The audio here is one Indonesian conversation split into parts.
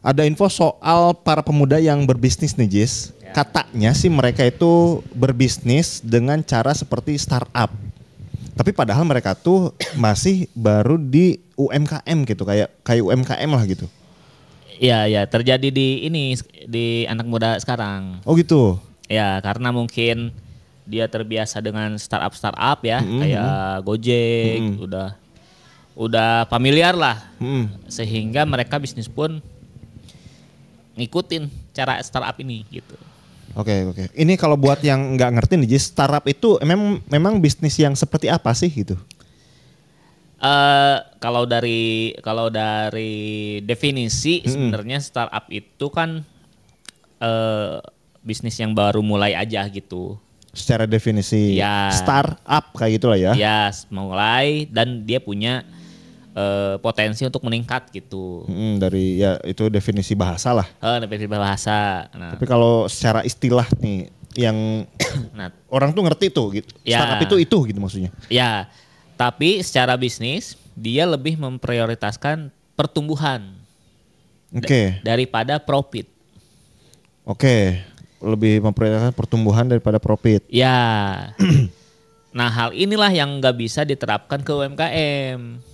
Ada info soal para pemuda yang berbisnis nih Jis. Ya. Katanya sih mereka itu berbisnis dengan cara seperti startup. Tapi padahal mereka tuh masih baru di UMKM gitu, kayak UMKM lah gitu. Iya, terjadi di anak muda sekarang. Oh gitu. Ya, karena mungkin dia terbiasa dengan startup ya, kayak Gojek, udah familiar lah. Sehingga mereka bisnis pun ngikutin cara startup ini gitu. Oke. Ini kalau buat yang nggak ngerti nih, Jis, startup itu memang bisnis yang seperti apa sih gitu? Kalau dari definisi sebenarnya startup itu kan bisnis yang baru mulai aja gitu. Secara definisi Ya. startup kayak gitulah ya. Ya, mulai dan dia punya potensi untuk meningkat gitu. Dari ya itu definisi bahasa lah. Definisi bahasa. Nah, Tapi kalau secara istilah nih yang nah, orang tuh ngerti tuh gitu. Ya. Startup itu gitu maksudnya. ya, tapi secara bisnis dia lebih memprioritaskan pertumbuhan Oke. daripada profit. Oke. Lebih memprioritaskan pertumbuhan daripada profit. Ya. Nah, hal inilah yang nggak bisa diterapkan ke UMKM.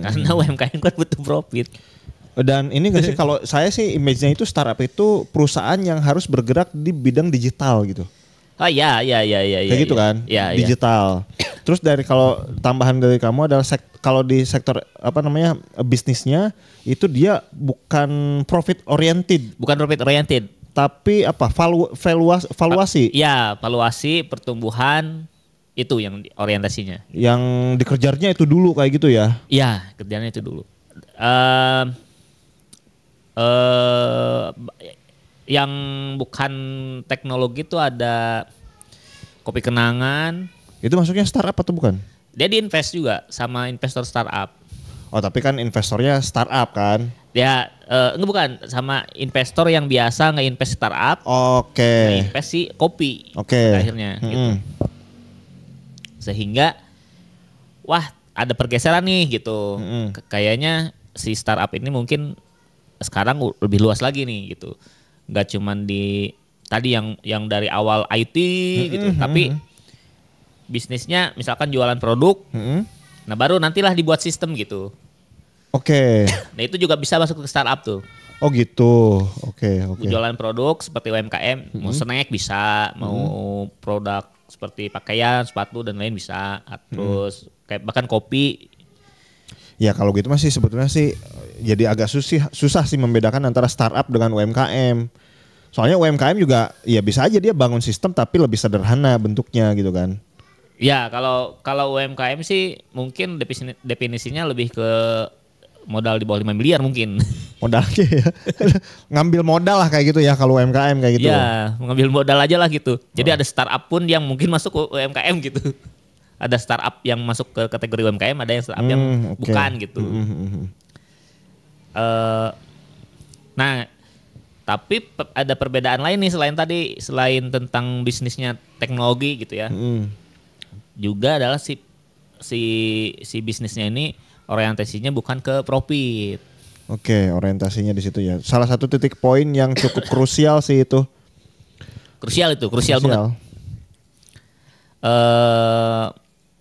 Karena UMKM kan butuh profit. Dan ini gak sih kalau saya sih image-nya itu startup itu perusahaan yang harus bergerak di bidang digital gitu. Oh iya. Kayak gitu kan, Iya. digital. Terus dari kalau tambahan dari kamu adalah kalau di sektor bisnisnya itu dia bukan profit oriented, Bukan profit oriented. tapi valuasi Ya, valuasi pertumbuhan itu yang orientasinya. yang dikejarnya itu dulu kayak gitu ya. Ya, kerjanya itu dulu. Yang bukan teknologi itu ada Kopi Kenangan. Itu masuknya startup atau bukan? Dia diinvest juga sama investor startup. Oh tapi kan investornya startup kan. Ya, enggak bukan sama investor yang biasa nge-invest startup, Oke. nge-invest si kopi. Oke. Akhirnya gitu. Sehingga wah, ada pergeseran nih gitu. Kayaknya si startup ini mungkin sekarang lebih luas lagi nih gitu. Nggak cuman di tadi yang dari awal IT gitu, tapi bisnisnya misalkan jualan produk. Nah, baru nantilah dibuat sistem gitu. Oke. Nah, itu juga bisa masuk ke startup tuh. Oh gitu. Oke. Jualan produk seperti UMKM, mau snack bisa, mau produk seperti pakaian, sepatu dan lain bisa. Terus kayak bahkan kopi. Ya kalau gitu masih sebetulnya sih jadi agak susah sih membedakan antara startup dengan UMKM. Soalnya UMKM juga ya bisa aja dia bangun sistem tapi lebih sederhana bentuknya gitu kan. Ya, kalau UMKM sih mungkin definisinya lebih ke modal di bawah 5 miliar mungkin. Modalnya ya. Ngambil modal lah kayak gitu ya kalau UMKM kayak gitu. Ya, mengambil modal aja lah gitu. Jadi ada startup pun yang mungkin masuk ke UMKM gitu. Ada startup yang masuk ke kategori UMKM, ada yang startup yang bukan gitu. Nah, tapi ada perbedaan lain nih selain tentang bisnisnya teknologi gitu ya. Juga adalah si bisnisnya ini orientasinya bukan ke profit. Oke, orientasinya di situ ya. Salah satu titik poin yang cukup krusial sih itu. Krusial banget.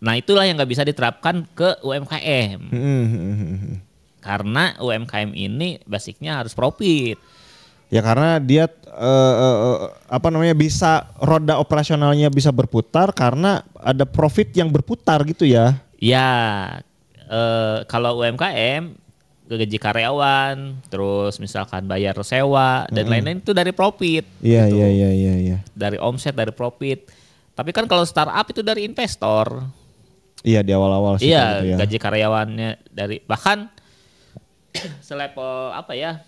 Nah, itulah yang nggak bisa diterapkan ke UMKM. Karena UMKM ini basicnya harus profit. Ya karena dia bisa roda operasionalnya bisa berputar karena ada profit yang berputar gitu ya. Ya, kalau UMKM gaji karyawan, terus misalkan bayar sewa dan lain-lain itu dari profit. Iya, gitu. iya. Dari omset, dari profit. Tapi kan kalau startup itu dari investor. Iya di awal-awal sih. Iya, gitu ya. gaji karyawannya dari bahkan selevel apa ya?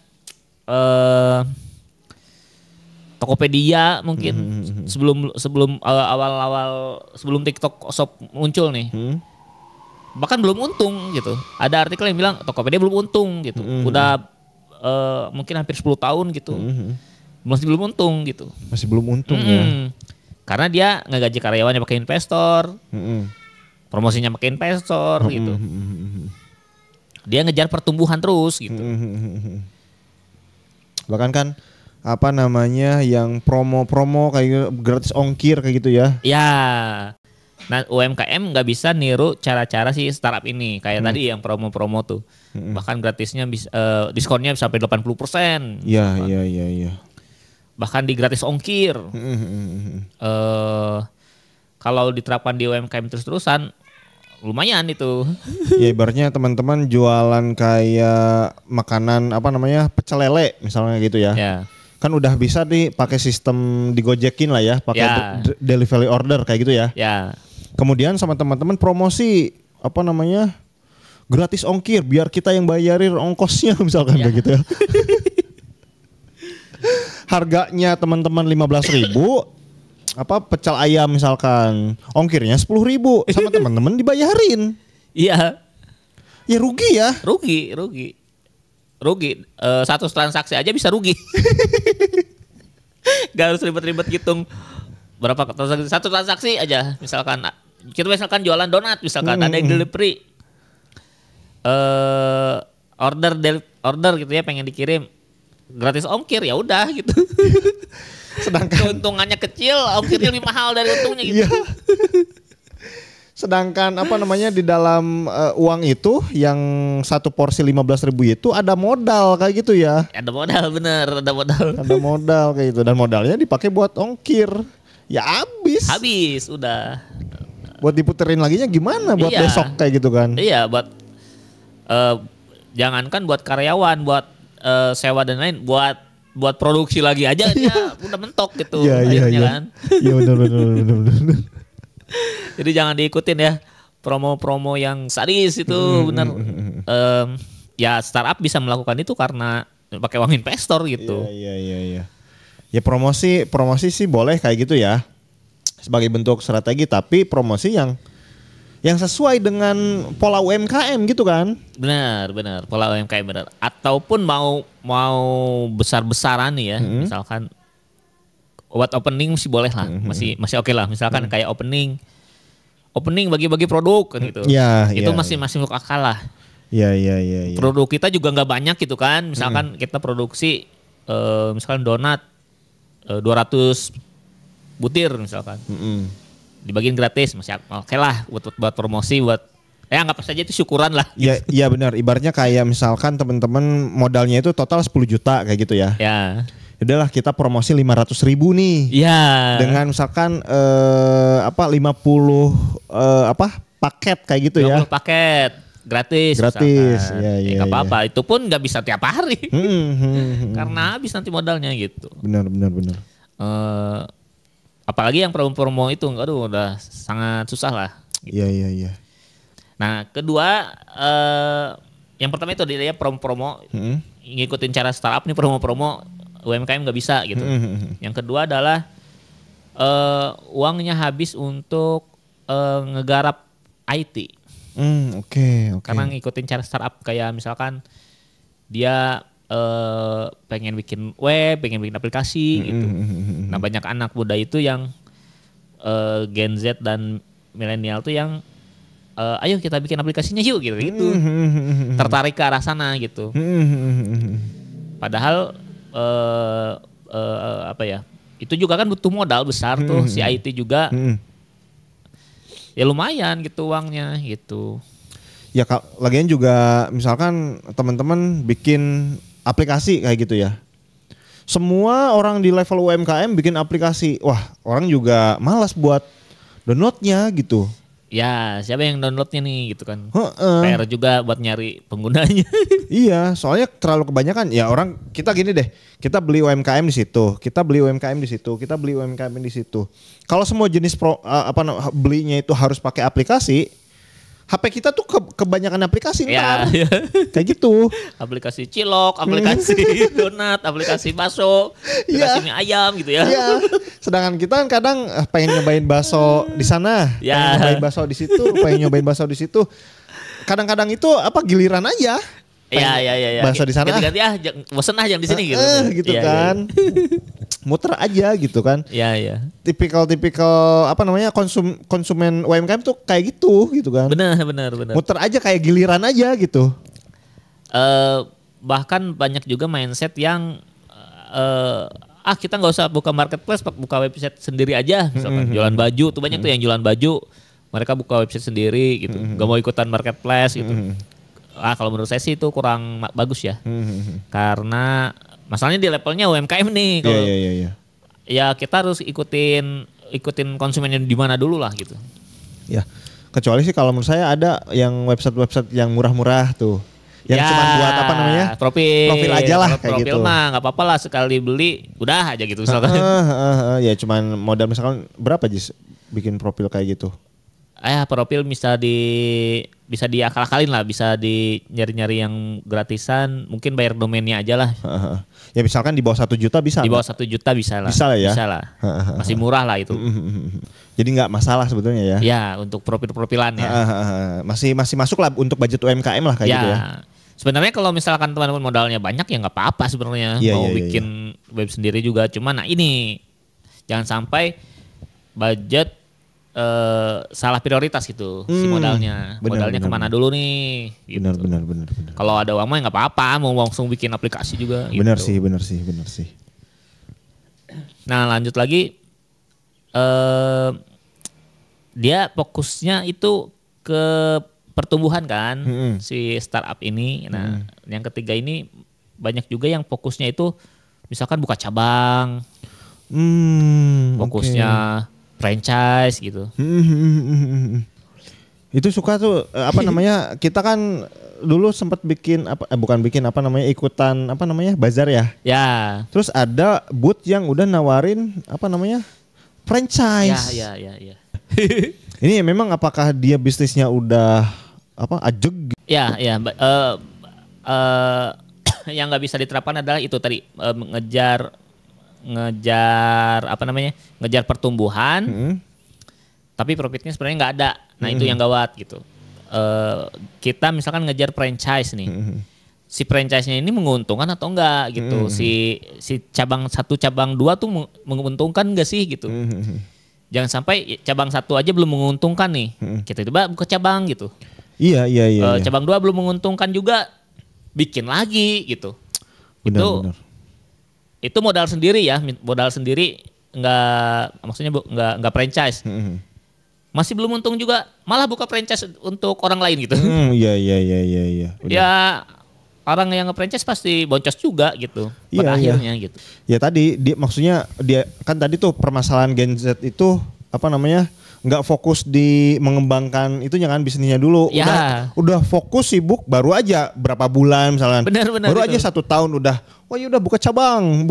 Tokopedia mungkin sebelum awal-awal sebelum TikTok Shop muncul nih. Bahkan belum untung gitu. Ada artikel yang bilang Tokopedia belum untung gitu. Udah mungkin hampir 10 tahun gitu. Masih belum untung gitu. Masih belum untung ya. Karena dia ngegaji karyawannya pakai investor. Promosinya pakai investor gitu. Dia ngejar pertumbuhan terus gitu. Bahkan kan apa namanya yang promo-promo kayak gratis ongkir kayak gitu ya. Ya. Nah UMKM nggak bisa niru cara-cara si startup ini. Kayak tadi yang promo-promo tuh. Bahkan gratisnya bisa, diskonnya sampai 80%. Iya, iya. Bahkan di gratis ongkir. Kalau diterapkan di UMKM terus-terusan lumayan itu. Ya ibaratnya teman-teman jualan kayak makanan apa namanya pecel lele misalnya gitu ya. Ya. Kan udah bisa nih pakai sistem digojekin lah ya, pakai delivery order kayak gitu ya. Ya. Kemudian sama teman-teman promosi apa namanya gratis ongkir biar kita yang bayarin ongkosnya misalkan kayak gitu ya. Harganya teman-teman 15.000, apa pecel ayam misalkan ongkirnya 10.000 sama teman-teman dibayarin. Iya. Ya rugi ya. Rugi. Satu transaksi aja bisa rugi. Gak harus ribet-ribet hitung berapa transaksi. Satu transaksi aja misalkan kita jualan donat misalkan ada yang delivery order gitu ya pengen dikirim gratis ongkir ya udah gitu. Sedangkan keuntungannya kecil, ongkirnya lebih mahal dari untungnya gitu. Iya. Sedangkan apa namanya di dalam uang itu yang satu porsi 15.000 itu ada modal kayak gitu ya. Ada modal bener, ada modal. Ada modal kayak gitu dan modalnya dipakai buat ongkir. Ya habis udah. Buat diputerin laginya gimana buat besok kayak gitu kan. Iya buat jangankan buat karyawan, buat sewa dan lain, buat produksi lagi aja dia udah mentok gitu. Iya. Kan? Iya benar. Jadi jangan diikutin ya promo-promo yang sadis itu benar. Ya startup bisa melakukan itu karena pakai uang investor gitu. Iya. Ya promosi sih boleh kayak gitu ya. Sebagai bentuk strategi tapi promosi yang sesuai dengan pola UMKM gitu kan. Benar pola UMKM benar. Ataupun mau besar-besaran nih ya. Misalkan buat opening sih boleh lah. Masih oke lah. Misalkan kayak opening bagi-bagi produk kan gitu. Itu masih masuk akal lah. Iya. Produk kita juga nggak banyak gitu kan. Misalkan kita produksi misalkan donat 200 butir misalkan. Dibagiin gratis masih oke lah buat promosi buat anggap saja itu syukuran lah. Iya benar. Ibaratnya kayak misalkan teman-teman modalnya itu total 10 juta kayak gitu ya. Ya. Udahlah kita promosi 500.000 nih. Iya. Dengan misalkan 50 paket kayak gitu 50 ya. 50 paket gratis. Iya. Gak apa-apa. Itu pun nggak bisa tiap hari. Karena habis nanti modalnya gitu. Benar. Apalagi yang promo-promo itu, aduh udah sangat susah lah. Gitu. Iya. Nah kedua, yang pertama itu dia promo-promo, ngikutin cara startup nih promo-promo UMKM nggak bisa gitu. Yang kedua adalah uangnya habis untuk ngegarap IT. Oke. Karena ngikutin cara startup kayak misalkan dia pengen bikin web, pengen bikin aplikasi gitu. Nah banyak anak muda itu yang Gen Z dan milenial tuh yang ayo kita bikin aplikasinya yuk gitu. Tertarik ke arah sana gitu. Padahal itu juga kan butuh modal besar tuh si IT juga. Ya lumayan gitu uangnya gitu. Ya lagian juga misalkan teman-teman bikin aplikasi kayak gitu ya. Semua orang di level UMKM bikin aplikasi. Wah, orang juga malas buat downloadnya gitu. Ya, siapa yang downloadnya nih gitu kan. PR juga buat nyari penggunanya. Iya, soalnya terlalu kebanyakan. Ya orang kita gini deh, kita beli UMKM di situ, kita beli UMKM di situ, kita beli UMKM di situ. Kalau semua jenis belinya itu harus pakai aplikasi, HP kita tuh kebanyakan aplikasi ntar. Ya. Kayak gitu. Aplikasi cilok, aplikasi donat, aplikasi bakso, aplikasi mie ayam gitu ya. Iya. Sedangkan kita kan kadang pengen nyobain bakso di sana, pengen nyobain bakso di situ, pengen nyobain bakso di situ. Kadang-kadang itu giliran aja. Iya. Bakso di sana. Ganti-ganti bosen yang di sini gitu. Gitu kan. Muter aja gitu kan. Iya. Tipikal konsumen UMKM tuh kayak gitu kan. Benar. Muter aja kayak giliran aja gitu. Bahkan banyak juga mindset yang kita nggak usah buka marketplace, buka website sendiri aja misalkan. Jualan baju tuh banyak tuh yang jualan baju, mereka buka website sendiri gitu, nggak mau ikutan marketplace gitu. Kalau menurut saya sih itu kurang bagus ya, karena masalahnya di levelnya UMKM nih. Kalau ya kita harus ikutin konsumennya di mana dulu lah gitu. Ya, kecuali sih kalau menurut saya ada yang website yang murah-murah tuh. Yang cuma buat apa namanya? Profil aja lah kayak profil gitu. Mah nggak apa-apa lah, sekali beli udah aja gitu misalkan. Ya cuman modal misalkan berapa Jis bikin profil kayak gitu? Profil bisa diakal-akalin lah, bisa di nyari-nyari yang gratisan, mungkin bayar domainnya aja lah. Ya misalkan di bawah 1 juta bisa. Di bawah 1 juta bisa lah. Bisa lah ya. Bisa lah. Masih murah lah itu. Jadi nggak masalah sebetulnya ya. Ya untuk profil-profilan ya. Masih masuk lah untuk budget UMKM lah kayak gitu ya. Sebenarnya kalau misalkan teman-teman modalnya banyak ya nggak apa-apa sebenarnya. Mau bikin web sendiri juga. Cuma ini jangan sampai budget salah prioritas gitu si modalnya. Modalnya kemana dulu nih? Gitu. Benar. Kalau ada uang mah nggak apa-apa, mau langsung bikin aplikasi juga. Benar gitu. sih. Nah lanjut lagi, dia fokusnya itu ke pertumbuhan kan, si startup ini. Nah yang ketiga ini banyak juga yang fokusnya itu misalkan buka cabang, fokusnya franchise gitu. Itu suka tuh apa namanya, kita kan dulu sempat bikin ikutan apa namanya bazar ya. Ya. Terus ada booth yang udah nawarin apa namanya franchise. Ya. Ini memang apakah dia bisnisnya udah apa ajeg? Ya. Yang nggak bisa diterapkan adalah itu tadi, ngejar pertumbuhan, tapi profitnya sebenarnya nggak ada. Nah itu yang gawat gitu. Kita misalkan ngejar franchise nih, si franchise-nya ini menguntungkan atau enggak gitu. Si cabang 1 cabang 2 tuh menguntungkan enggak sih gitu. Jangan sampai cabang 1 aja belum menguntungkan nih, kita coba buka cabang gitu. Iya. Cabang 2 belum menguntungkan juga, bikin lagi gitu. Benar. Itu modal sendiri ya, nggak franchise. Masih belum untung juga, malah buka franchise untuk orang lain gitu. Iya. Ya orang yang nge-franchise pasti boncos juga gitu pada akhirnya gitu. Ya tadi maksudnya dia kan tadi tuh permasalahan Gen Z itu apa namanya, nggak fokus di mengembangkan itunya kan bisnisnya dulu. Udah fokus sibuk baru aja berapa bulan misalkan. Benar, baru itu. aja 1 tahun udah udah buka cabang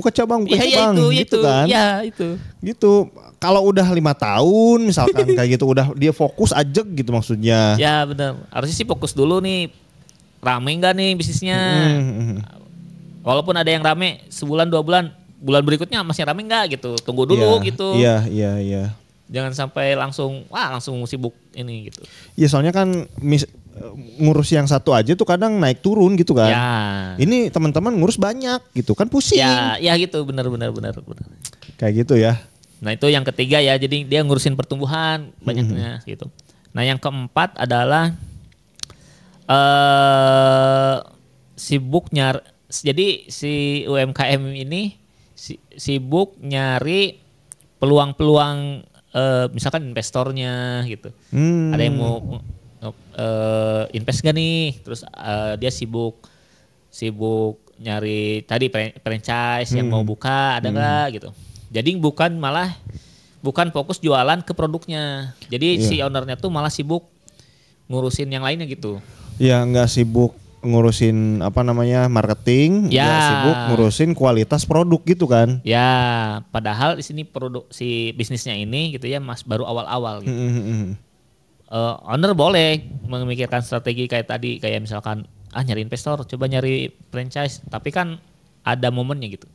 gitu kan. Ya itu. Gitu. Kalau udah 5 tahun misalkan kayak gitu udah dia fokus aja gitu maksudnya. Ya benar. Harusnya sih fokus dulu nih. Rame enggak nih bisnisnya? Walaupun ada yang rame sebulan 2 bulan, bulan berikutnya masih rame enggak gitu. Tunggu dulu gitu. Iya. Jangan sampai langsung sibuk ini gitu. Iya soalnya kan ngurus yang satu aja tuh kadang naik turun gitu kan. Ya. Ini teman-teman ngurus banyak gitu kan pusing. Ya gitu benar. Kayak gitu ya. Nah itu yang ketiga ya, jadi dia ngurusin pertumbuhan banyaknya gitu. Nah yang keempat adalah jadi si UMKM ini sibuk nyari peluang-peluang, misalkan investornya gitu. Ada yang mau invest gak nih, terus dia sibuk nyari tadi franchise yang mau buka ada nggak gitu. Jadi bukan fokus jualan ke produknya. Jadi si ownernya tuh malah sibuk ngurusin yang lainnya gitu. Ya nggak sibuk ngurusin apa namanya marketing, nggak sibuk ngurusin kualitas produk gitu kan. Ya, padahal di sini si bisnisnya ini gitu ya baru awal-awal gitu. Owner boleh memikirkan strategi kayak tadi, kayak misalkan nyari investor, coba nyari franchise, tapi kan ada momennya gitu.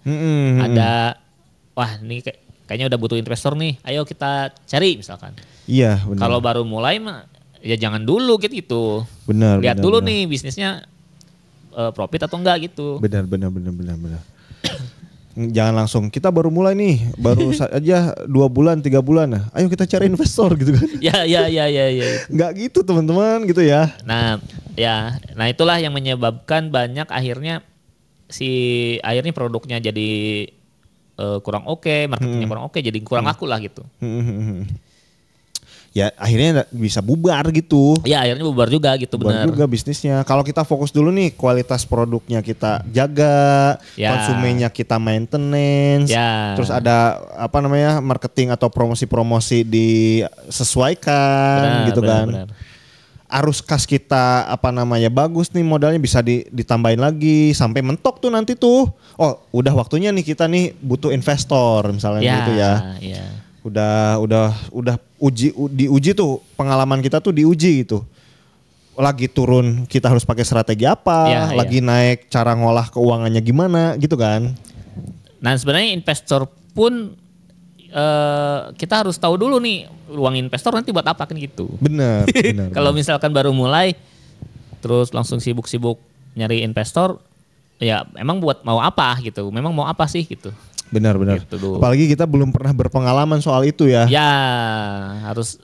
Ada ini kayaknya udah butuh investor nih, ayo kita cari misalkan. Iya benar. Kalau baru mulai mah ya jangan dulu gitu. Benar. Lihat dulu nih bisnisnya profit atau enggak gitu. Benar. Jangan langsung kita baru mulai nih, baru aja 2 bulan 3 bulan, ayo kita cari investor gitu kan. Ya. Nggak gitu teman-teman gitu ya. Nah itulah yang menyebabkan banyak akhirnya si akhirnya produknya jadi kurang oke, marketingnya kurang oke, jadi kurang laku lah gitu. Ya akhirnya bisa bubar gitu. Ya akhirnya bubar juga gitu, bubar benar. juga bisnisnya. Kalau kita fokus dulu nih, kualitas produknya kita jaga, konsumennya kita maintenance, terus ada apa namanya marketing atau promosi-promosi disesuaikan gitu kan. Benar. Arus kas kita apa namanya bagus nih, modalnya bisa ditambahin lagi sampai mentok tuh nanti tuh. Oh udah waktunya nih kita nih butuh investor misalnya gitu ya. Udah diuji tuh, pengalaman kita tuh diuji gitu. Lagi turun kita harus pakai strategi apa, lagi naik cara ngolah keuangannya gimana gitu kan. Nah sebenarnya investor pun kita harus tahu dulu nih uang investor nanti buat apa kan gitu. Benar. Kalau misalkan baru mulai terus langsung sibuk-sibuk nyari investor, ya emang buat mau apa gitu. Memang mau apa sih gitu. Benar. Gitu. Apalagi kita belum pernah berpengalaman soal itu ya. Ya harus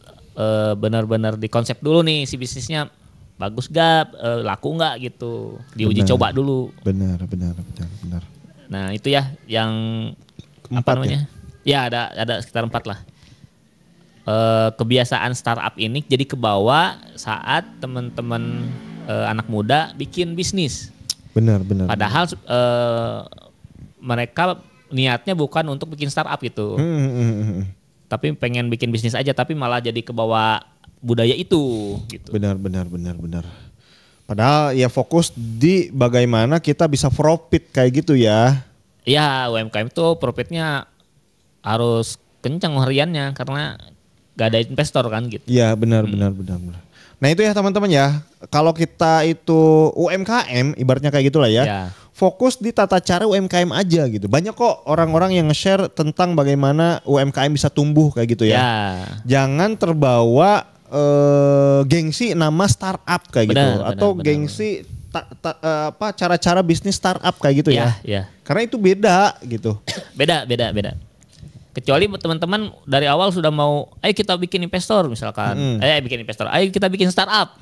benar-benar dikonsep dulu nih si bisnisnya bagus gak, laku gak gitu. Diuji coba dulu. Benar. Nah itu ya yang keempat apa namanya? Ya ada sekitar 4 lah. Kebiasaan startup ini jadi kebawa saat teman-teman anak muda bikin bisnis. Benar. Padahal mereka niatnya bukan untuk bikin startup gitu. Tapi pengen bikin bisnis aja, tapi malah jadi kebawa budaya itu gitu. Benar. Padahal ya fokus di bagaimana kita bisa profit kayak gitu ya. Ya UMKM itu profitnya harus kencang hariannya karena gak ada investor kan gitu. Iya benar. Nah itu ya teman-teman ya, kalau kita itu UMKM ibaratnya kayak gitulah ya. Fokus di tata cara UMKM aja gitu. Banyak kok orang-orang yang nge-share tentang bagaimana UMKM bisa tumbuh kayak gitu ya. Jangan terbawa gengsi nama startup kayak gitu atau gengsi cara-cara bisnis startup kayak gitu ya. Karena itu beda gitu. Beda. Kecuali teman-teman dari awal sudah mau, ayo kita bikin investor misalkan, ayo kita bikin startup.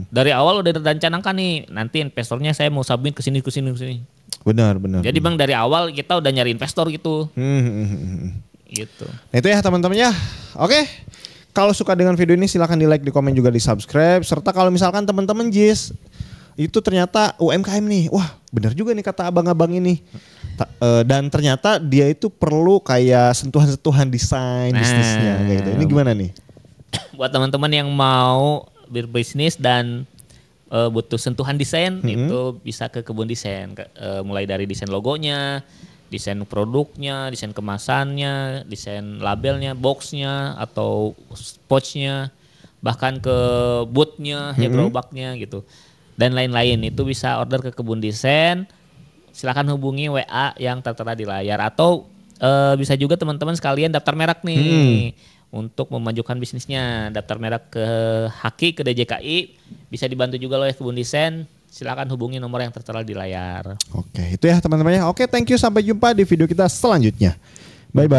Dari awal udah direncanakan nih, nanti investornya saya mau submit ke sini. Benar. Jadi bang dari awal kita udah nyari investor gitu. Gitu. Nah itu ya teman-teman ya. Oke. Kalau suka dengan video ini silahkan di like, di komen juga di subscribe. Serta kalau misalkan teman-teman Jis itu ternyata UMKM nih, wah benar juga nih kata abang-abang ini. Dan ternyata dia itu perlu kayak sentuhan-sentuhan desain bisnisnya kayak gitu. Ini gimana nih? Buat teman-teman yang mau berbisnis dan butuh sentuhan desain itu bisa ke Kebun Desain. Mulai dari desain logonya, desain produknya, desain kemasannya, desain labelnya, boxnya atau pouchnya, bahkan ke bootnya, gerobaknya gitu. Dan lain-lain itu bisa order ke Kebun Desain. Silakan hubungi WA yang tertera di layar atau bisa juga teman-teman sekalian daftar merek nih untuk memajukan bisnisnya. Daftar merek ke Haki, ke DJKI, bisa dibantu juga oleh Kebun Desain. Silakan hubungi nomor yang tertera di layar. Oke, itu ya teman-teman ya. Oke, thank you, sampai jumpa di video kita selanjutnya. Bye bye.